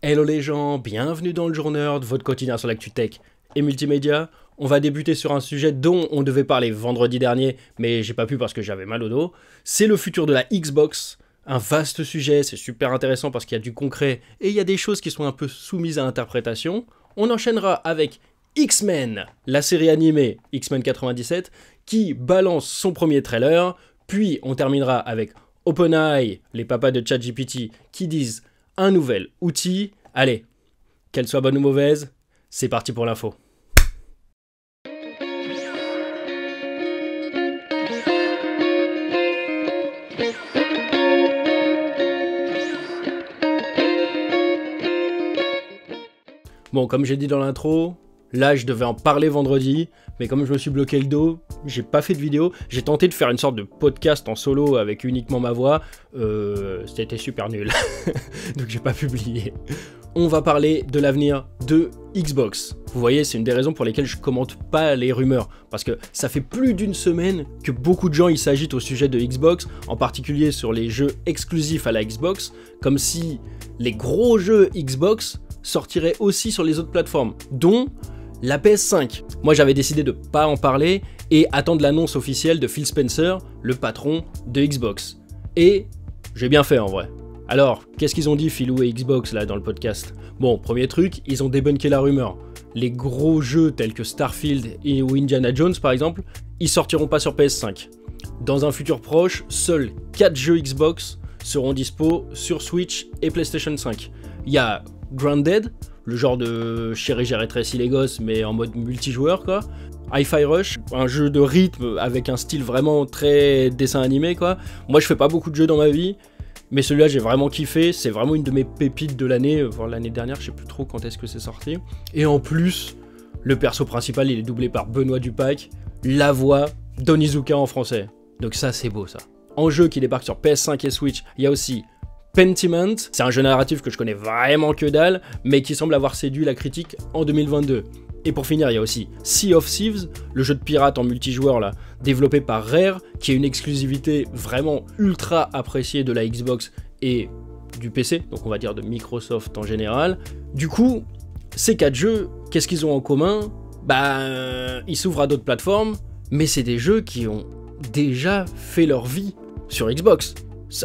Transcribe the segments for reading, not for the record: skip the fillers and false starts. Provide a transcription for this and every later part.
Hello les gens, bienvenue dans le Journeur, votre quotidien sur l'actu tech et multimédia. On va débuter sur un sujet dont on devait parler vendredi dernier, mais j'ai pas pu parce que j'avais mal au dos. C'est le futur de la Xbox, un vaste sujet, c'est super intéressant parce qu'il y a du concret et il y a des choses qui sont un peu soumises à interprétation. On enchaînera avec X-Men, la série animée X-Men 97, qui balance son premier trailer, puis on terminera avec OpenAI, les papas de ChatGPT, qui disent un nouvel outil. Allez, qu'elle soit bonne ou mauvaise, c'est parti pour l'info. Bon, comme j'ai dit dans l'intro, là je devais en parler vendredi, mais comme je me suis bloqué le dos, j'ai pas fait de vidéo. J'ai tenté de faire une sorte de podcast en solo avec uniquement ma voix, c'était super nul, donc j'ai pas publié. On va parler de l'avenir de Xbox. Vous voyez, c'est une des raisons pour lesquelles je commente pas les rumeurs, parce que ça fait plus d'une semaine que beaucoup de gens ils s'agitent au sujet de Xbox, en particulier sur les jeux exclusifs à la Xbox, comme si les gros jeux Xbox sortiraient aussi sur les autres plateformes, dont la PS5. Moi j'avais décidé de pas en parler et attendre l'annonce officielle de Phil Spencer, le patron de Xbox. Et j'ai bien fait en vrai. Alors, qu'est-ce qu'ils ont dit Philou et Xbox là dans le podcast? Bon, premier truc, ils ont débunké la rumeur. Les gros jeux tels que Starfield ou Indiana Jones par exemple, ils sortiront pas sur PS5. Dans un futur proche, seuls 4 jeux Xbox seront dispo sur Switch et PlayStation 5. Il y a Grounded, le genre de Chérie j'ai rétréci les gosses mais en mode multijoueur quoi. Hi-Fi Rush, un jeu de rythme avec un style vraiment très dessin animé quoi. Moi je fais pas beaucoup de jeux dans ma vie, mais celui-là j'ai vraiment kiffé, c'est vraiment une de mes pépites de l'année, voire l'année dernière, je sais plus trop quand est-ce que c'est sorti. Et en plus, le perso principal il est doublé par Benoît Dupac, la voix d'Onizuka en français. Donc ça c'est beau ça. En jeu qui débarque sur PS5 et Switch, il y a aussi Pentiment, c'est un jeu narratif que je connais vraiment que dalle, mais qui semble avoir séduit la critique en 2022. Et pour finir, il y a aussi Sea of Thieves, le jeu de pirate en multijoueur là, développé par Rare, qui est une exclusivité vraiment ultra appréciée de la Xbox et du PC, donc on va dire de Microsoft en général. Du coup, ces 4 jeux, qu'est-ce qu'ils ont en commun? Ils s'ouvrent à d'autres plateformes, mais c'est des jeux qui ont déjà fait leur vie sur Xbox.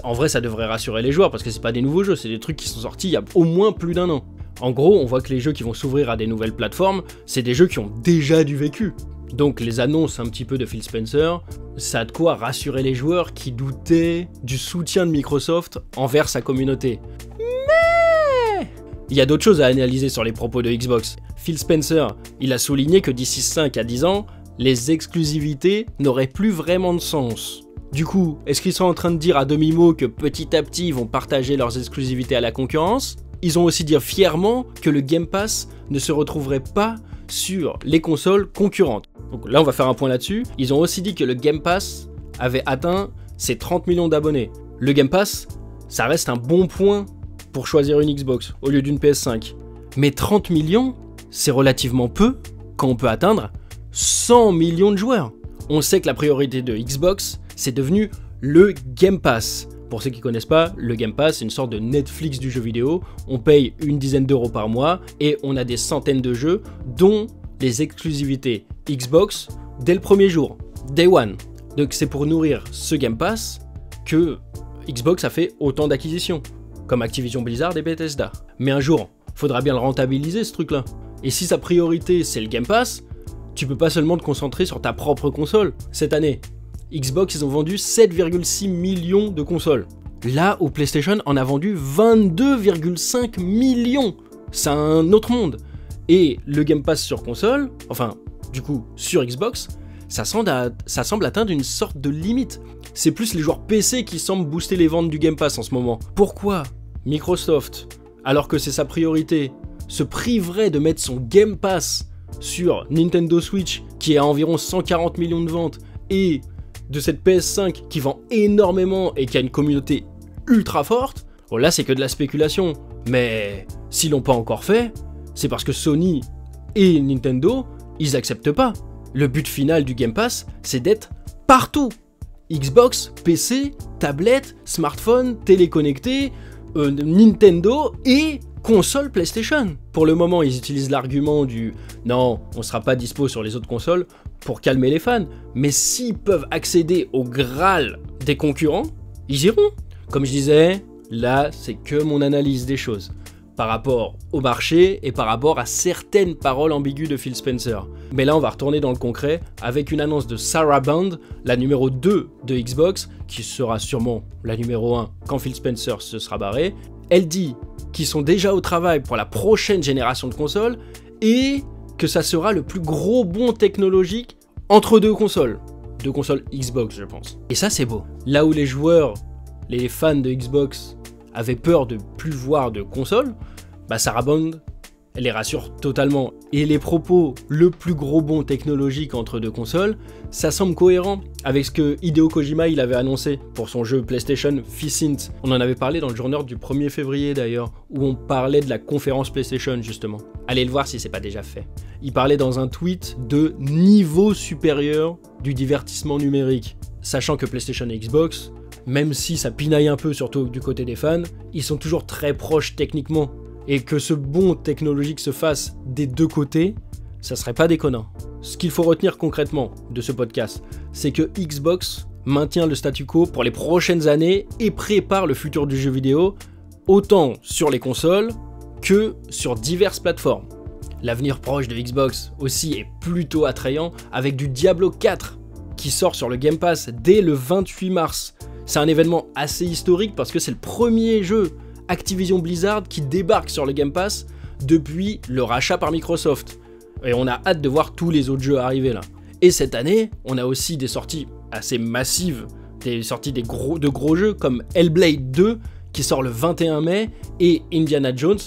En vrai, ça devrait rassurer les joueurs parce que c'est pas des nouveaux jeux, c'est des trucs qui sont sortis il y a au moins plus d'un an. En gros, on voit que les jeux qui vont s'ouvrir à des nouvelles plateformes, c'est des jeux qui ont déjà du vécu. Donc les annonces un petit peu de Phil Spencer, ça a de quoi rassurer les joueurs qui doutaient du soutien de Microsoft envers sa communauté. Mais il y a d'autres choses à analyser sur les propos de Xbox. Phil Spencer, il a souligné que d'ici 5 à 10 ans, les exclusivités n'auraient plus vraiment de sens. Du coup, est-ce qu'ils sont en train de dire à demi-mot que petit à petit ils vont partager leurs exclusivités à la concurrence? Ils ont aussi dit fièrement que le Game Pass ne se retrouverait pas sur les consoles concurrentes. Donc là on va faire un point là-dessus. Ils ont aussi dit que le Game Pass avait atteint ses 30 millions d'abonnés. Le Game Pass, ça reste un bon point pour choisir une Xbox au lieu d'une PS5. Mais 30 millions, c'est relativement peu quand on peut atteindre 100 millions de joueurs. On sait que la priorité de Xbox, c'est devenu le Game Pass. Pour ceux qui connaissent pas, le Game Pass, c'est une sorte de Netflix du jeu vidéo. On paye une dizaine d'euros par mois et on a des centaines de jeux, dont les exclusivités Xbox dès le premier jour, Day One. Donc c'est pour nourrir ce Game Pass que Xbox a fait autant d'acquisitions, comme Activision Blizzard et Bethesda. Mais un jour, faudra bien le rentabiliser ce truc-là. Et si sa priorité c'est le Game Pass, tu peux pas seulement te concentrer sur ta propre console. Cette année, Xbox, ils ont vendu 7,6 millions de consoles. Là où PlayStation en a vendu 22,5 millions. C'est un autre monde. Et le Game Pass sur console, enfin, du coup, sur Xbox, ça semble atteindre une sorte de limite. C'est plus les joueurs PC qui semblent booster les ventes du Game Pass en ce moment. Pourquoi Microsoft, alors que c'est sa priorité, se priverait de mettre son Game Pass sur Nintendo Switch, qui est à environ 140 millions de ventes, et de cette PS5 qui vend énormément et qui a une communauté ultra forte? Bon, là c'est que de la spéculation, mais s'ils l'ont pas encore fait, c'est parce que Sony et Nintendo, ils acceptent pas. Le but final du Game Pass, c'est d'être partout. Xbox, PC, tablette, smartphone, télé connectée, Nintendo et console PlayStation. Pour le moment, ils utilisent l'argument du « non, on sera pas dispo sur les autres consoles » pour calmer les fans. Mais s'ils peuvent accéder au Graal des concurrents, ils iront. Comme je disais, là, c'est que mon analyse des choses par rapport au marché et par rapport à certaines paroles ambiguës de Phil Spencer. Mais là, on va retourner dans le concret avec une annonce de Sarah Bond, la numéro 2 de Xbox, qui sera sûrement la numéro 1 quand Phil Spencer se sera barré. Elle dit qu'ils sont déjà au travail pour la prochaine génération de consoles et que ça sera le plus gros bond technologique entre deux consoles Xbox, je pense. Et ça, c'est beau. Là où les joueurs, les fans de Xbox avaient peur de plus voir de consoles, bah Sarah Bond, elle les rassure totalement. Et les propos, le plus gros bond technologique entre deux consoles, ça semble cohérent avec ce que Hideo Kojima il avait annoncé pour son jeu PlayStation Fist. On en avait parlé dans le journal du 1er février d'ailleurs, où on parlait de la conférence PlayStation justement. Allez le voir si c'est pas déjà fait. Il parlait dans un tweet de niveau supérieur du divertissement numérique. Sachant que PlayStation et Xbox, même si ça pinaille un peu surtout du côté des fans, ils sont toujours très proches techniquement. Et que ce bond technologique se fasse des deux côtés, ça serait pas déconnant. Ce qu'il faut retenir concrètement de ce podcast, c'est que Xbox maintient le statu quo pour les prochaines années et prépare le futur du jeu vidéo, autant sur les consoles que sur diverses plateformes. L'avenir proche de Xbox aussi est plutôt attrayant avec du Diablo 4 qui sort sur le Game Pass dès le 28 mars. C'est un événement assez historique parce que c'est le premier jeu Activision Blizzard qui débarque sur le Game Pass depuis le rachat par Microsoft. Et on a hâte de voir tous les autres jeux arriver là. Et cette année, on a aussi des sorties assez massives, des sorties de gros jeux comme Hellblade 2 qui sort le 21 mai et Indiana Jones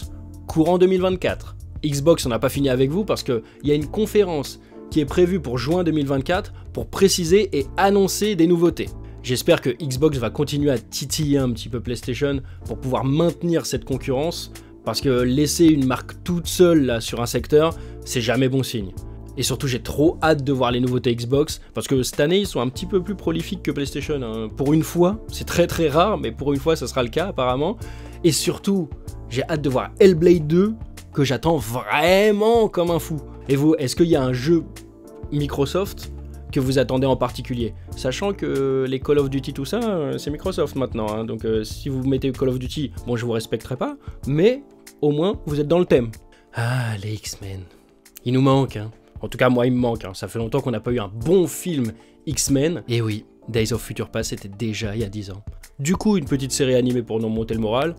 courant 2024. Xbox, on n'a pas fini avec vous parce qu'il y a une conférence qui est prévue pour juin 2024 pour préciser et annoncer des nouveautés. J'espère que Xbox va continuer à titiller un petit peu PlayStation pour pouvoir maintenir cette concurrence, parce que laisser une marque toute seule là, sur un secteur, c'est jamais bon signe. Et surtout, j'ai trop hâte de voir les nouveautés Xbox, parce que cette année, ils sont un petit peu plus prolifiques que PlayStation. Hein. Pour une fois, c'est très très rare, mais pour une fois, ça sera le cas apparemment. Et surtout, j'ai hâte de voir Hellblade 2, que j'attends vraiment comme un fou. Et vous, est-ce qu'il y a un jeu Microsoft que vous attendez en particulier, sachant que les Call of Duty tout ça, c'est Microsoft maintenant, hein. Donc si vous mettez Call of Duty, bon je vous respecterai pas, mais au moins vous êtes dans le thème. Ah les X-Men, il nous manque, hein. En tout cas moi il me manque, hein. Ça fait longtemps qu'on n'a pas eu un bon film X-Men, et oui, Days of Future Past c'était déjà il y a 10 ans. Du coup une petite série animée pour nous monter le moral,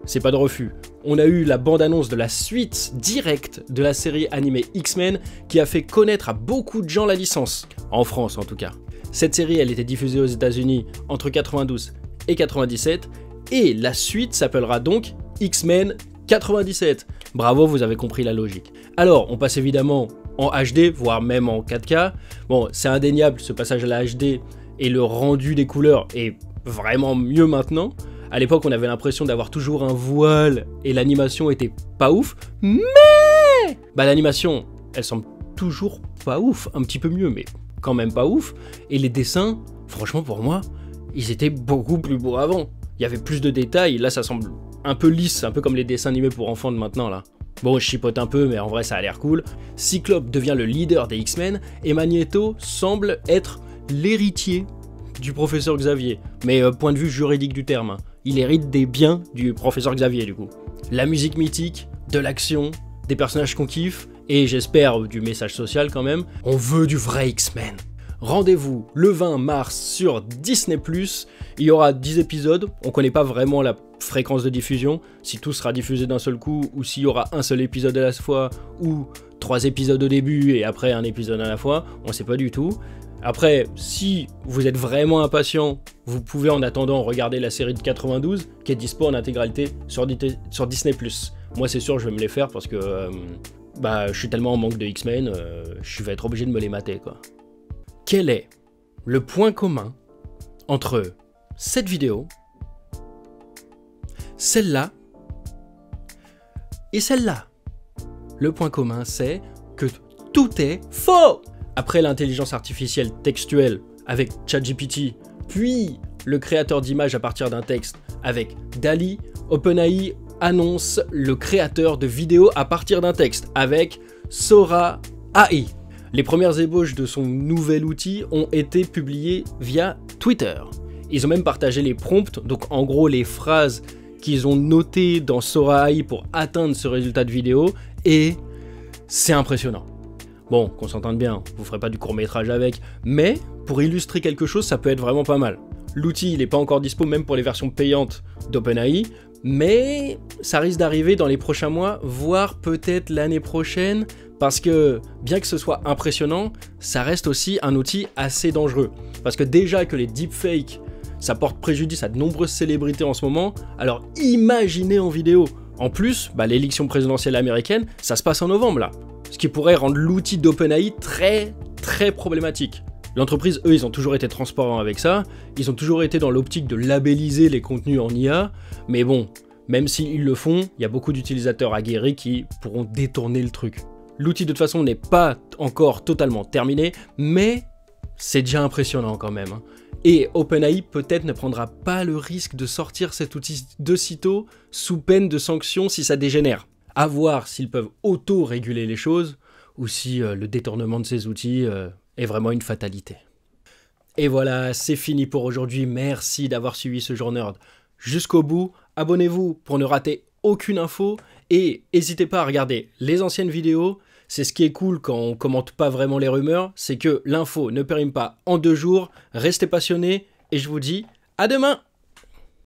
c'est pas de refus. On a eu la bande-annonce de la suite directe de la série animée X-Men qui a fait connaître à beaucoup de gens la licence, en France en tout cas. Cette série, elle était diffusée aux États-Unis entre 92 et 97 et la suite s'appellera donc X-Men 97. Bravo, vous avez compris la logique. Alors, on passe évidemment en HD, voire même en 4K. Bon, c'est indéniable, ce passage à la HD et le rendu des couleurs est vraiment mieux maintenant. À l'époque, on avait l'impression d'avoir toujours un voile et l'animation était pas ouf, mais l'animation, elle semble toujours pas ouf, un petit peu mieux, mais quand même pas ouf. Et les dessins, franchement pour moi, ils étaient beaucoup plus beaux avant. Il y avait plus de détails, là ça semble un peu lisse, un peu comme les dessins animés pour enfants de maintenant là. Bon, je chipote un peu, mais en vrai ça a l'air cool. Cyclope devient le leader des X-Men et Magneto semble être l'héritier du professeur Xavier, mais point de vue juridique du terme. Il hérite des biens du professeur Xavier du coup. La musique mythique, de l'action, des personnages qu'on kiffe, et j'espère du message social quand même, on veut du vrai X-Men. Rendez-vous le 20 mars sur Disney+, il y aura 10 épisodes, on connaît pas vraiment la fréquence de diffusion, si tout sera diffusé d'un seul coup, ou s'il y aura un seul épisode à la fois, ou 3 épisodes au début et après un épisode à la fois, on sait pas du tout. Après, si vous êtes vraiment impatient, vous pouvez en attendant regarder la série de 92 qui est dispo en intégralité sur Disney+. Moi c'est sûr je vais me les faire parce que je suis tellement en manque de X-Men, je vais être obligé de me les mater quoi. Quel est le point commun entre cette vidéo, celle-là et celle-là? Le point commun c'est que tout est faux! Après l'intelligence artificielle textuelle avec ChatGPT, puis le créateur d'images à partir d'un texte avec DALL-E, OpenAI annonce le créateur de vidéos à partir d'un texte avec Sora AI. Les premières ébauches de son nouvel outil ont été publiées via Twitter. Ils ont même partagé les prompts, donc en gros les phrases qu'ils ont notées dans Sora AI pour atteindre ce résultat de vidéo, et c'est impressionnant. Bon, qu'on s'entende bien, vous ferez pas du court-métrage avec, mais pour illustrer quelque chose, ça peut être vraiment pas mal. L'outil, il n'est pas encore dispo même pour les versions payantes d'OpenAI, mais ça risque d'arriver dans les prochains mois, voire peut-être l'année prochaine, parce que bien que ce soit impressionnant, ça reste aussi un outil assez dangereux. Parce que déjà que les deepfakes, ça porte préjudice à de nombreuses célébrités en ce moment, alors imaginez en vidéo. En plus, l'élection présidentielle américaine, ça se passe en novembre là. Ce qui pourrait rendre l'outil d'OpenAI très problématique. L'entreprise, eux, ils ont toujours été transparents avec ça, ils ont toujours été dans l'optique de labelliser les contenus en IA, mais bon, même s'ils le font, il y a beaucoup d'utilisateurs aguerris qui pourront détourner le truc. L'outil de toute façon n'est pas encore totalement terminé, mais c'est déjà impressionnant quand même. Et OpenAI peut-être ne prendra pas le risque de sortir cet outil de sitôt sous peine de sanctions si ça dégénère. À voir s'ils peuvent auto-réguler les choses ou si le détournement de ces outils est vraiment une fatalité. Et voilà, c'est fini pour aujourd'hui. Merci d'avoir suivi ce Jour Nerd jusqu'au bout. Abonnez-vous pour ne rater aucune info et n'hésitez pas à regarder les anciennes vidéos. C'est ce qui est cool quand on commente pas vraiment les rumeurs, c'est que l'info ne périme pas en 2 jours. Restez passionnés et je vous dis à demain!